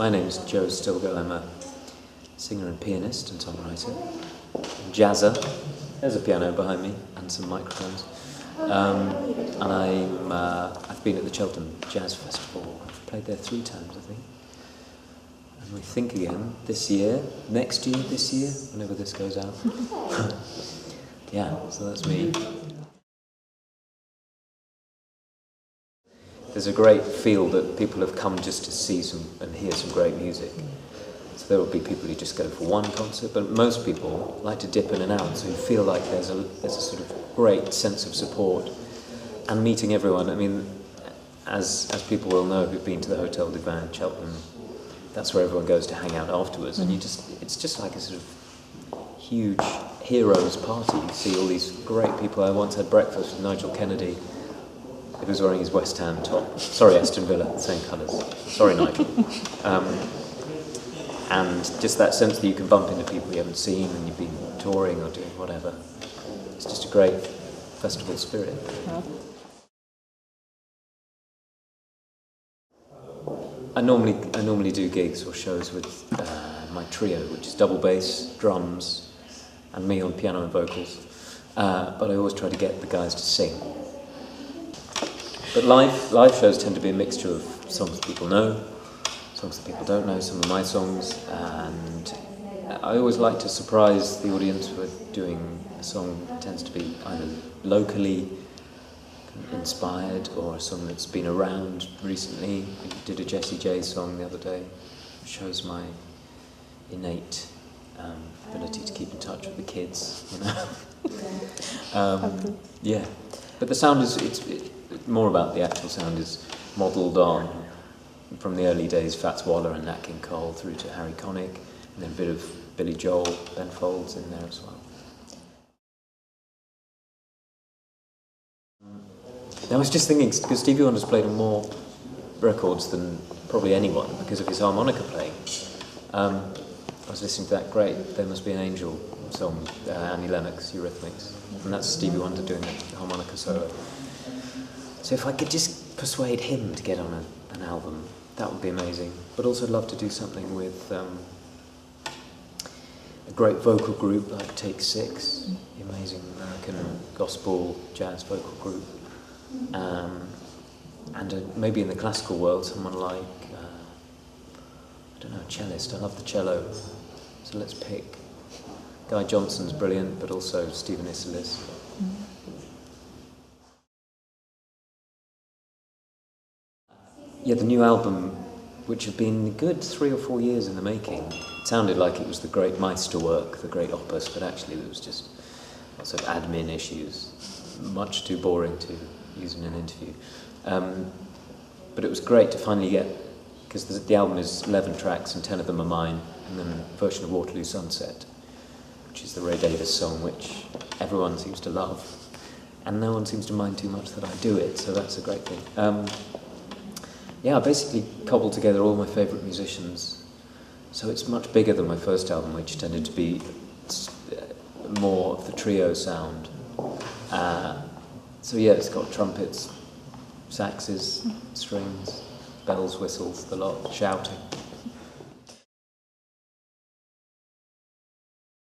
My name's Joe Stilgoe. I'm a singer and pianist and songwriter, jazzer. There's a piano behind me and some microphones. And I've been at the Cheltenham Jazz Festival. I've played there 3 times, I think. And we think again this year, next year, this year, whenever this goes out. Yeah, so that's me. There's a great feel that people have come just to see some and hear some great music. So there will be people who just go for one concert, but most people like to dip in and out, so you feel like there's a sort of great sense of support and meeting everyone. I mean, as people will know who've been to the Hotel du Vin in Cheltenham, that's where everyone goes to hang out afterwards, and it's just like a sort of huge heroes party. You see all these great people. I once had breakfast with Nigel Kennedy. He was wearing his West Ham top. Sorry, Aston Villa, same colours. Sorry, Nigel. And just that sense that you can bump into people you haven't seen and you've been touring or doing whatever. It's just a great festival spirit. I normally do gigs or shows with my trio, which is double bass, drums, and me on piano and vocals. But I always try to get the guys to sing. But live shows tend to be a mixture of songs that people know, songs that people don't know, some of my songs, and I always like to surprise the audience with doing a song that tends to be either locally inspired or a song that's been around recently. We did a Jessie J song the other day, which shows my innate ability to keep in touch with the kids, you know. Yeah, but the sound is more about the actual sound is modelled on from the early days Fats Waller and Nat King Cole through to Harry Connick, and then a bit of Billy Joel, Ben Folds in there as well. I was just thinking, because Stevie Wonder's played on more records than probably anyone because of his harmonica playing. I was listening to that great There Must Be an Angel song, Annie Lennox, Eurythmics, and that's Stevie Wonder doing the harmonica solo. So if I could just persuade him to get on an album, that would be amazing. But also I'd love to do something with a great vocal group like Take 6, the amazing American gospel jazz vocal group. And maybe in the classical world, someone like, I don't know, a cellist. I love the cello. So let's pick. Guy Johnson's brilliant, but also Stephen Isserlis. Yeah, the new album, which had been a good 3 or 4 years in the making, it sounded like it was the great Meisterwerk, the great opus, but actually it was just lots of admin issues, much too boring to use in an interview. But it was great to finally get, because the album is 11 tracks and 10 of them are mine, and then a version of Waterloo Sunset, which is the Ray Davies song, which everyone seems to love, and no one seems to mind too much that I do it, so that's a great thing. Yeah, I basically cobbled together all my favourite musicians, so it's much bigger than my first album, which tended to be more of the trio sound. So yeah, it's got trumpets, saxes, strings, bells, whistles, the lot, shouting.